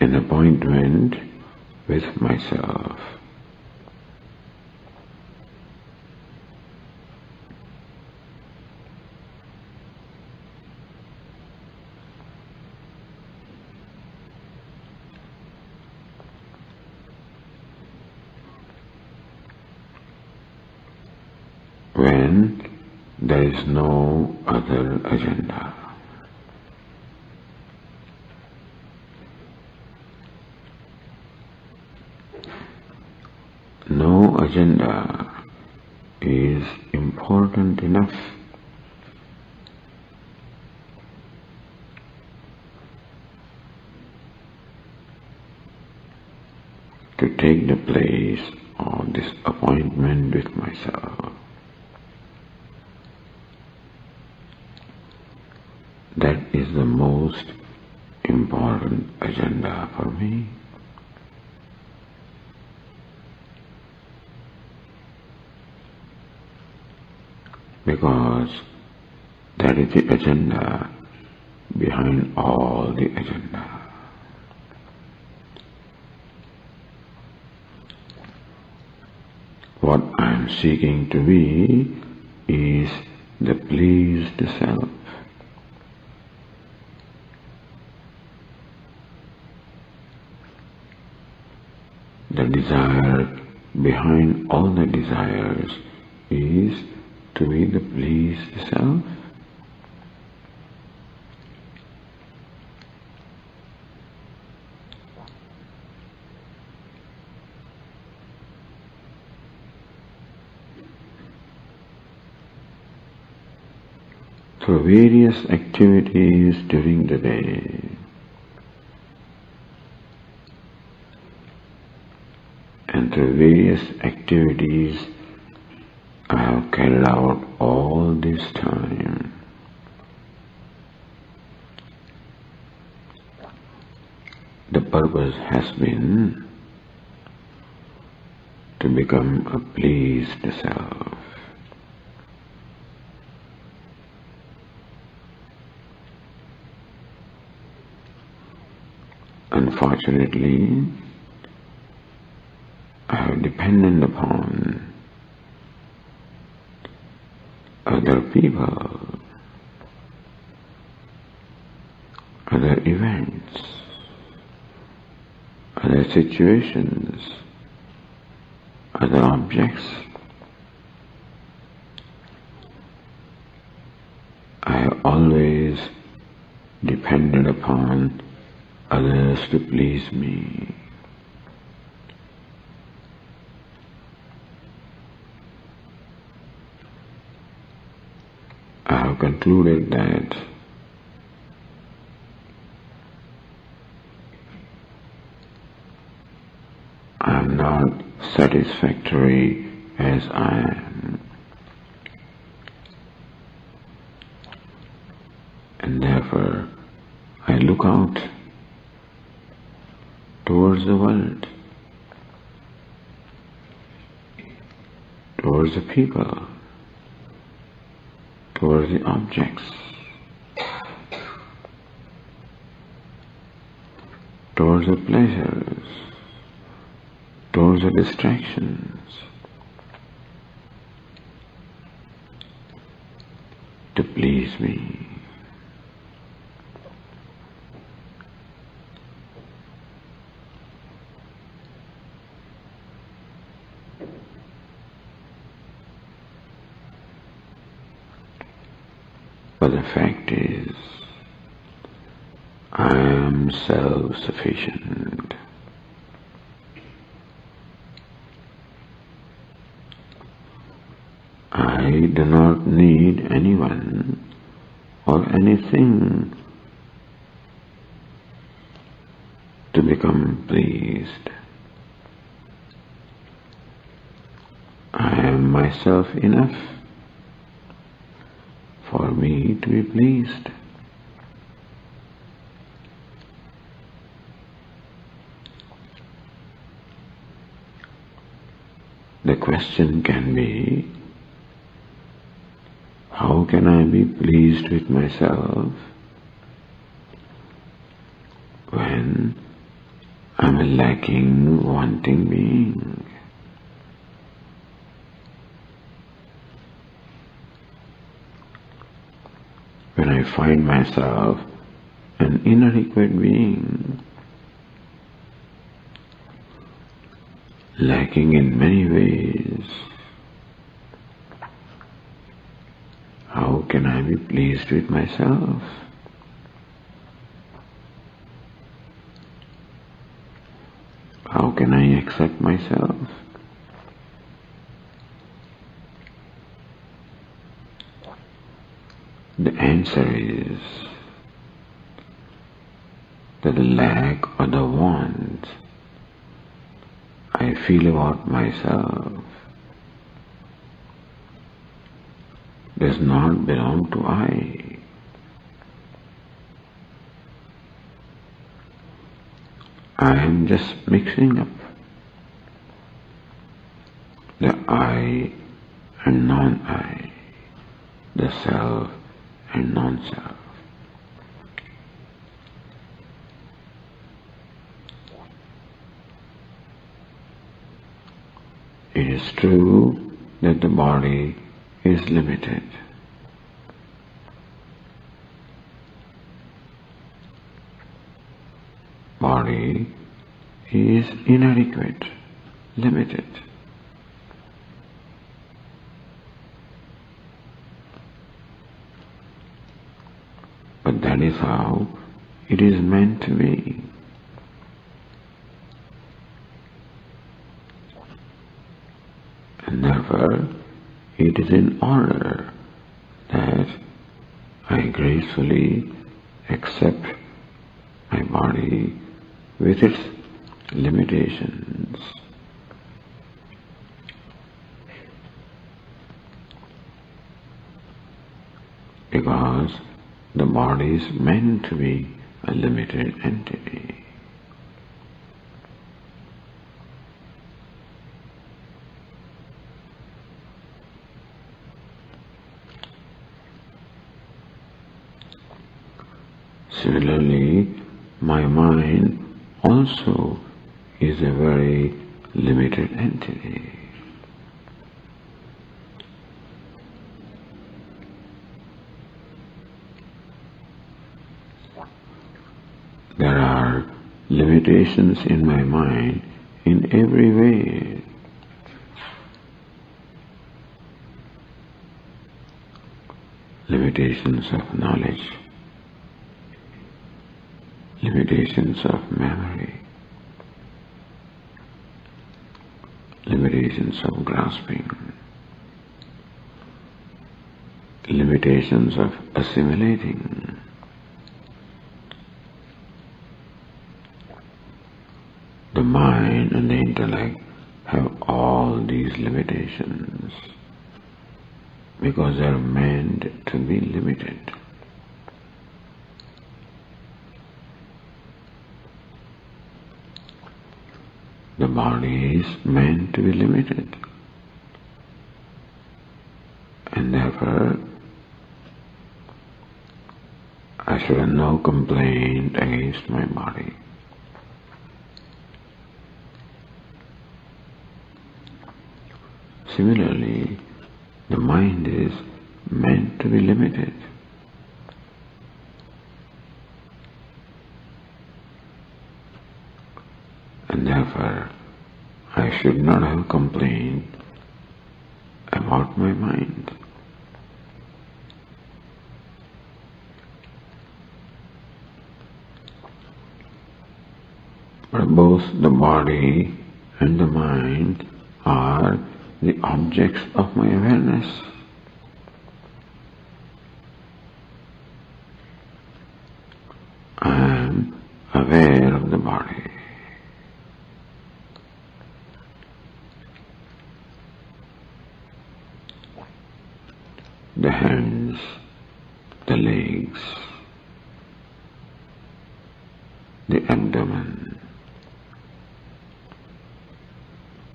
an appointment with myself. When there is no other agenda. No agenda is important enough to take the place of this appointment with myself. That is the most important agenda for me. Because that is the agenda behind all the agenda. What I am seeking to be is the pleased self. The desire behind all the desires is to be the pleased self. Through various activities during the day, and through various activities I have carried out all this time, the purpose has been to become a pleased self. Unfortunately, I have depended upon other people, other events, other situations, other objects. I have always depended upon others to please me. I have concluded that I am not satisfactory as I am, and therefore I look out towards the world, towards the people, towards the objects, towards the pleasures, towards the distractions, to please me. But the fact is, I am self-sufficient. I do not need anyone or anything to become pleased. I am myself enough for me to be pleased. The question can be, how can I be pleased with myself when I'm a lacking, wanting being. When I find myself an inadequate being, lacking in many ways, how can I be pleased with myself? How can I accept myself? The answer is that the lack or the want I feel about myself does not belong to I. I am just mixing up the I and non-I, the self and non-self. It is true that the body is limited. Body is inadequate, limited. But that is how it is meant to be. And therefore, it is in order that I gracefully accept my body with its limitations. Because the body is meant to be a limited entity. Similarly, my mind also is a very limited entity. There are limitations in my mind in every way. Limitations of knowledge, limitations of memory, limitations of grasping, limitations of assimilating. The mind and the intellect have all these limitations because they are meant to be limited. The body is meant to be limited, and therefore I should have no complaint against my body. Similarly, the mind is meant to be limited. And therefore, I should not have complained about my mind. But both the body and the mind are the objects of my awareness. I am aware of the body. The hands, the legs, the abdomen,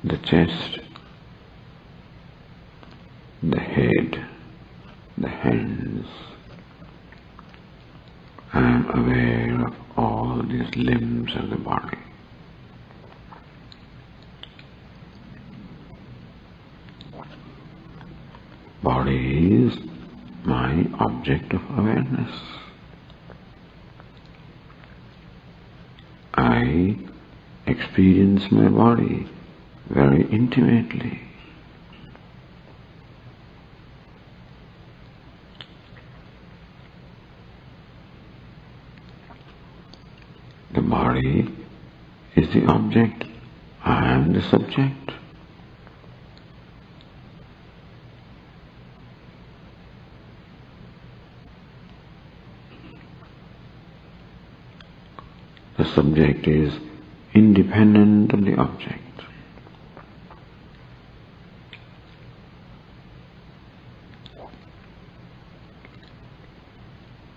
the chest, the head, the hands. I am aware of all these limbs of the body. Body is my object of awareness. I experience my body very intimately. The body is the object, I am the subject. The subject is independent of the object.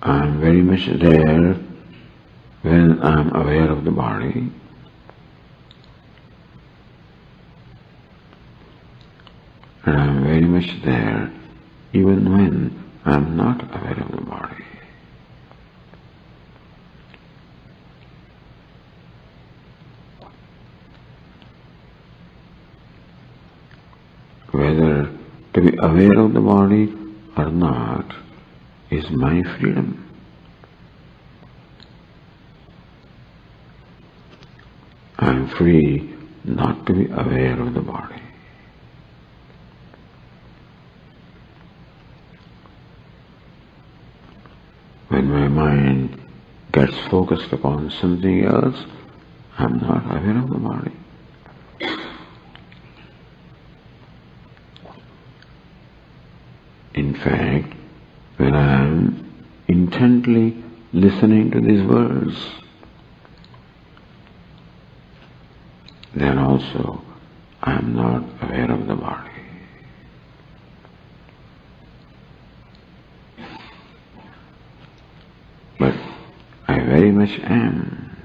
I am very much there when I am aware of the body. And I am very much there even when I am not aware of the body. Whether to be aware of the body or not is my freedom. I am free not to be aware of the body. When my mind gets focused upon something else, I am not aware of the body. In fact, when I am intently listening to these words, then also I am not aware of the body. But I very much am.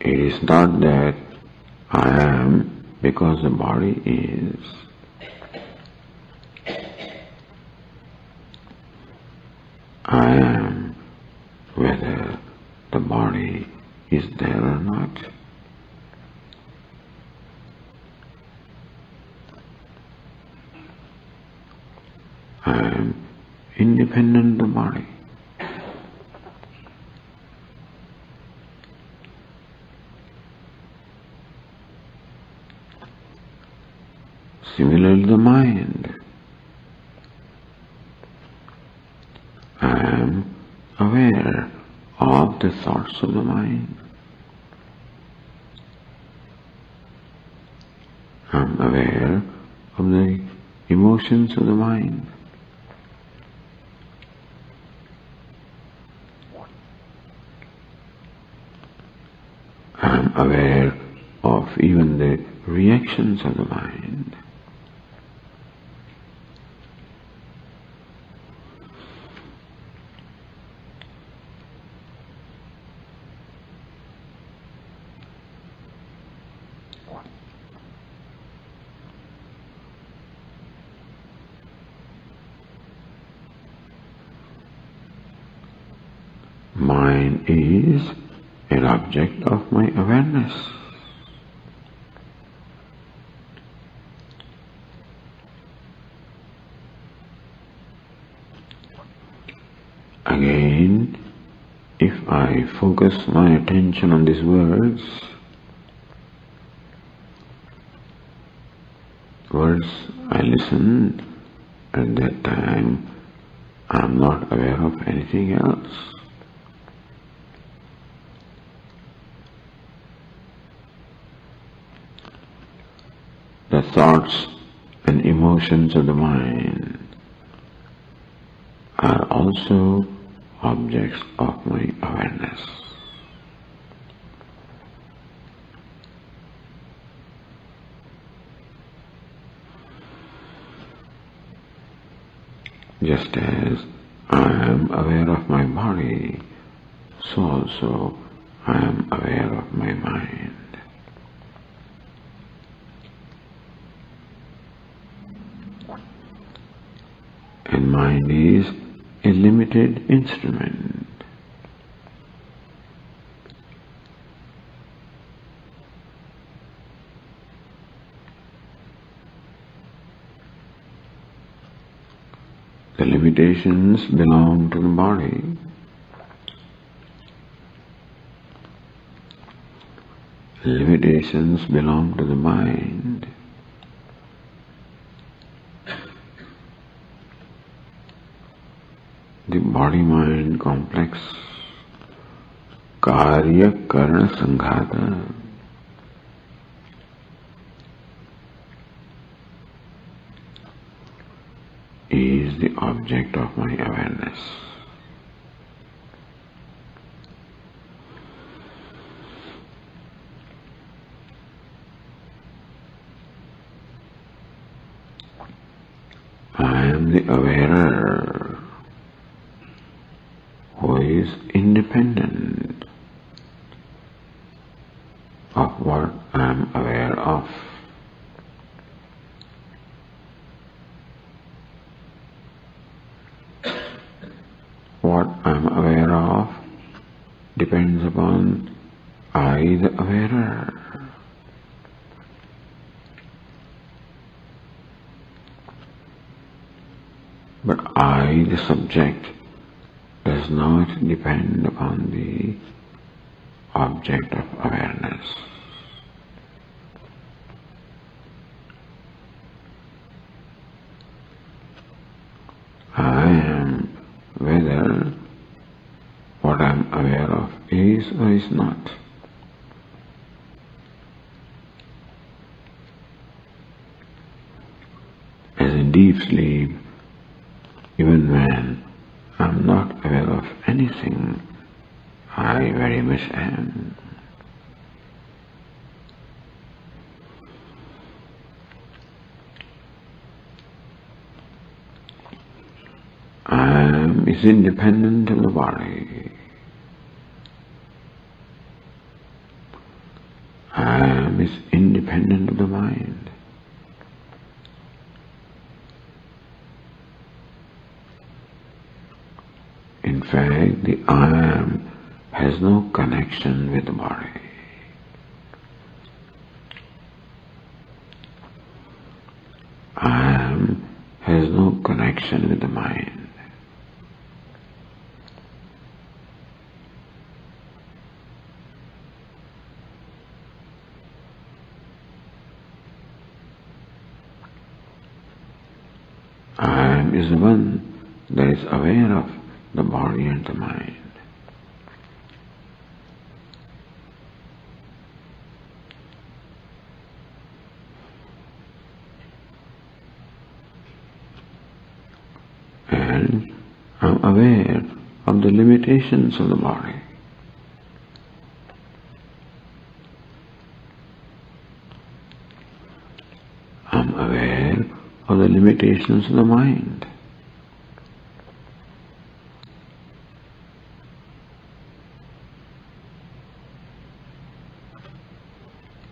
It is not that I am because the body is. I am whether the body is there or not. I am independent of the body. Similarly, the mind. I am aware of the thoughts of the mind. I am aware of the emotions of the mind. I am aware of even the reactions of the mind. Mind is an object of my awareness. Again, if I focus my attention on these words I listen, at that time I am not aware of anything else. The thoughts and emotions of the mind are also objects of my awareness. Just as I am aware of my body, so also I am aware of my mind. And mind is a limited instrument. The limitations belong to the body. Limitations belong to the mind. The body-mind complex, karya-karana sanghata, is the object of my awareness. I am the awarer who is independent of what I am aware of. What I am aware of depends upon I, the awarer. But I, the subject, does not depend upon the object of awareness. I am whether what I am aware of is or is not. As in deep sleep, even when I am not aware of anything, I very much am. I am is independent of the body. I am is independent of the mind. In fact, the I am has no connection with the body. I am has no connection with the mind. I am is the one that is aware of the body and the mind. And I am aware of the limitations of the body. I am aware of the limitations of the mind.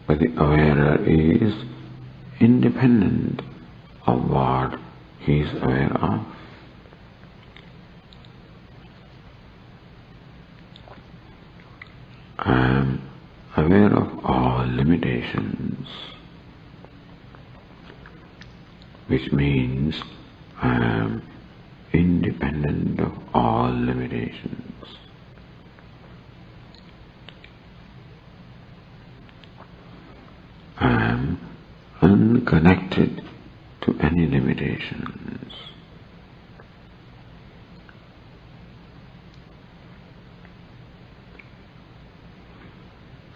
But the awarer is independent of what he is aware of. I am aware of all limitations, which means I am independent of all limitations. I am unconnected to any limitations.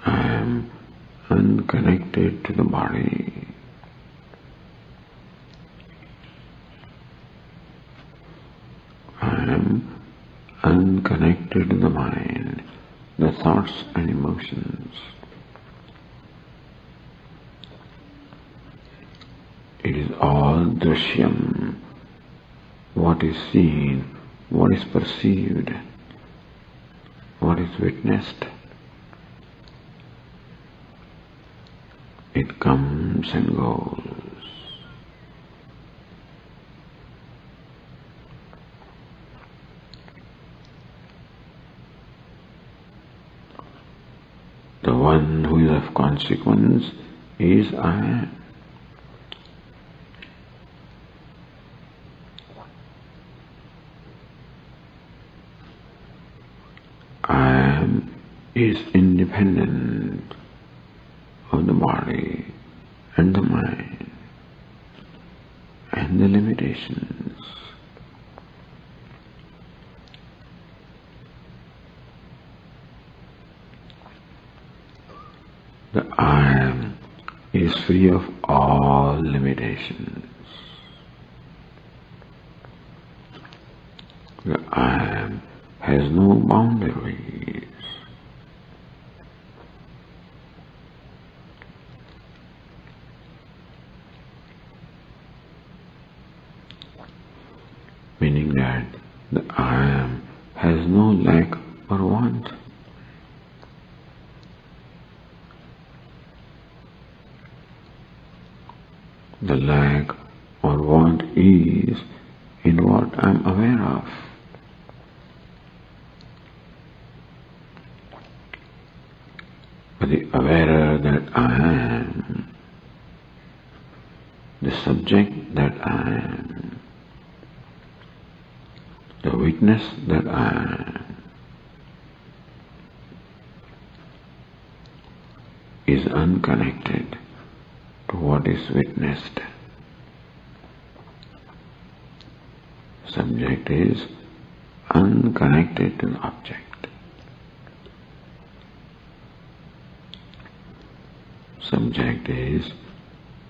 I am unconnected to the body. I am unconnected to the mind, the thoughts and emotions. It is all drishyam, what is seen, what is perceived, what is witnessed. It comes and goes. The one who is of consequence is I am. is independent of the body and the mind and the limitations. The I am is free of all limitations. The I am has no boundaries. Meaning that the I am has no lack or want. The lack or want is in what I am aware of. But the awarer that I am, the subject that I am, the witness that I am, is unconnected to what is witnessed. Subject is unconnected to the object. Subject is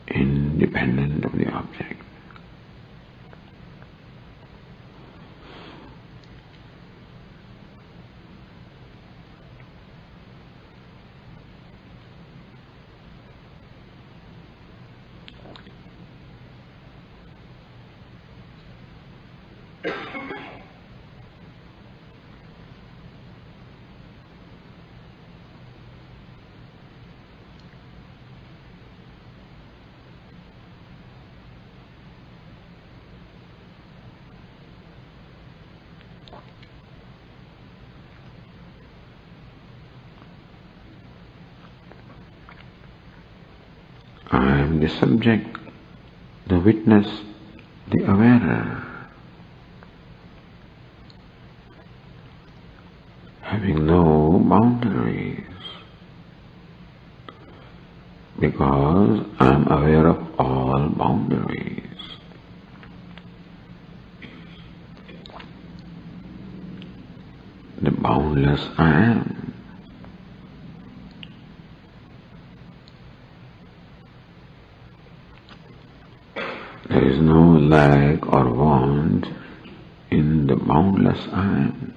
independent of the object. I am the subject, the witness, the awarer, having no boundaries, because I am aware of all boundaries. The boundless I am. There is no lack or want in the boundless I am.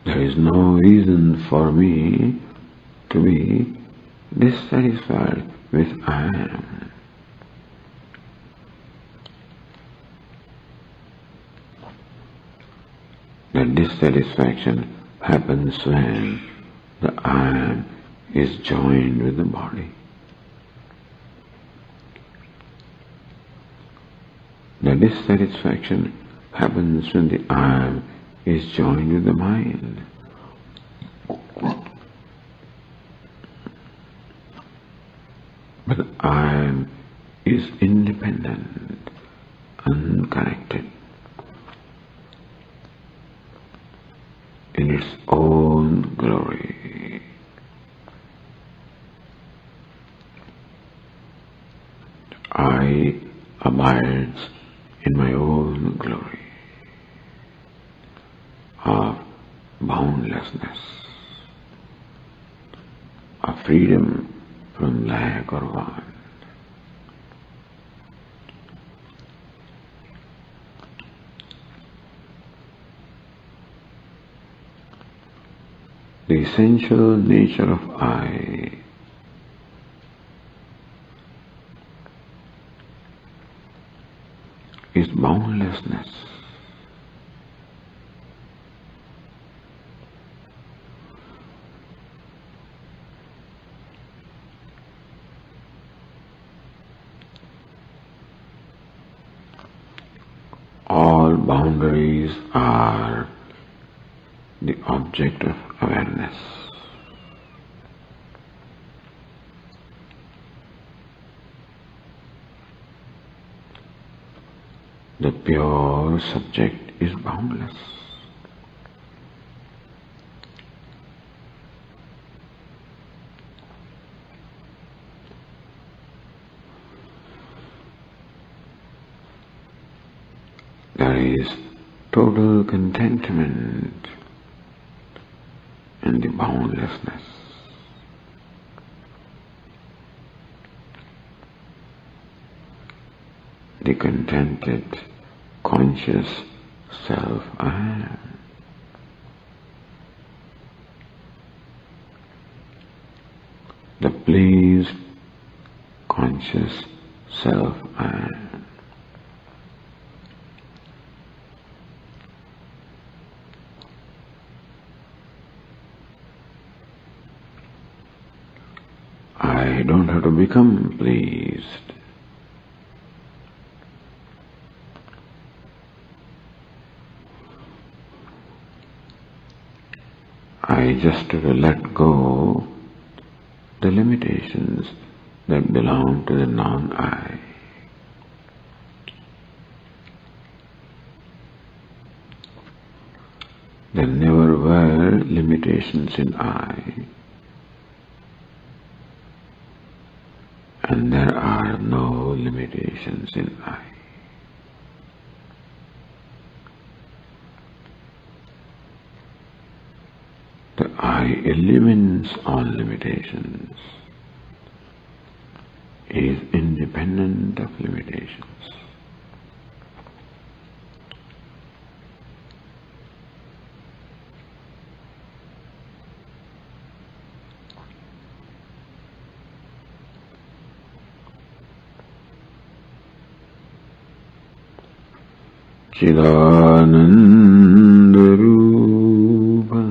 There is no reason for me to be dissatisfied with I am. The dissatisfaction happens when the I am is joined with the body. The dissatisfaction happens when the I am is joined with the mind. But the I am is independent, unconnected, in its own glory. I abides in my own glory of boundlessness, of freedom from lack or want. The essential nature of I is boundlessness. All boundaries are the object of awareness. The pure subject is boundless. There is total contentment in the boundlessness. The contented, conscious self I am. The pleased, conscious self I am. I don't have to become pleased. I just have to let go the limitations that belong to the non-I. There never were limitations in I, and there are no limitations in I. The I elimines all limitations, is independent of limitations. Chidanandarupa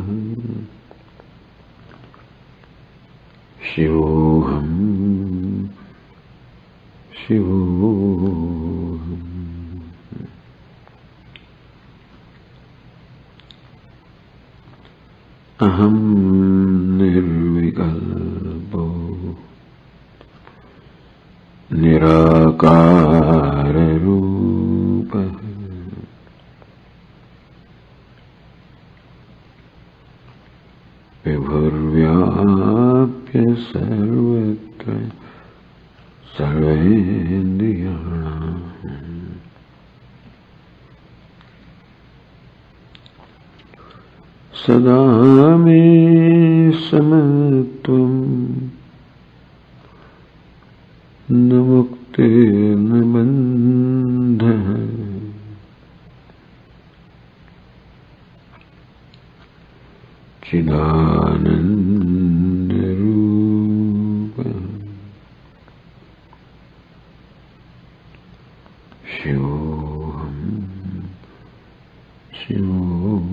Shivoham Shivoham Aham nirvikalpo Nirakararupa Vibhurvyapya sarvatra sarvendriyanam Sada me samatvam na mukti na bandha Chidanandarupa Shivoham Shivoham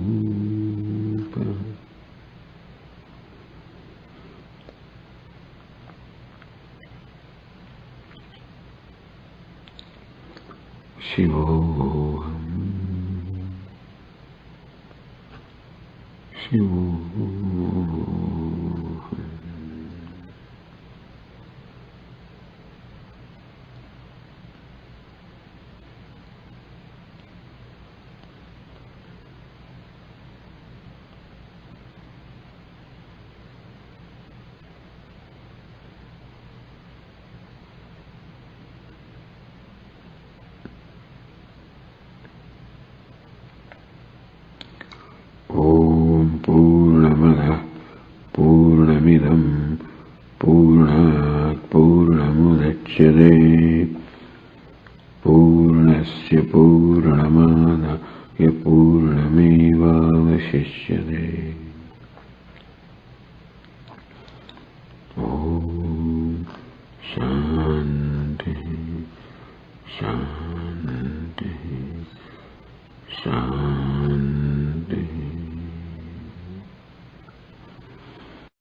Chidanandarupa Shivoham Shivoham Om Purnamada Purnamidam Purnat Purnamudachyate Purnasya Purnamadaya Purnamevavashishyate Om Shanti Shanti Shanti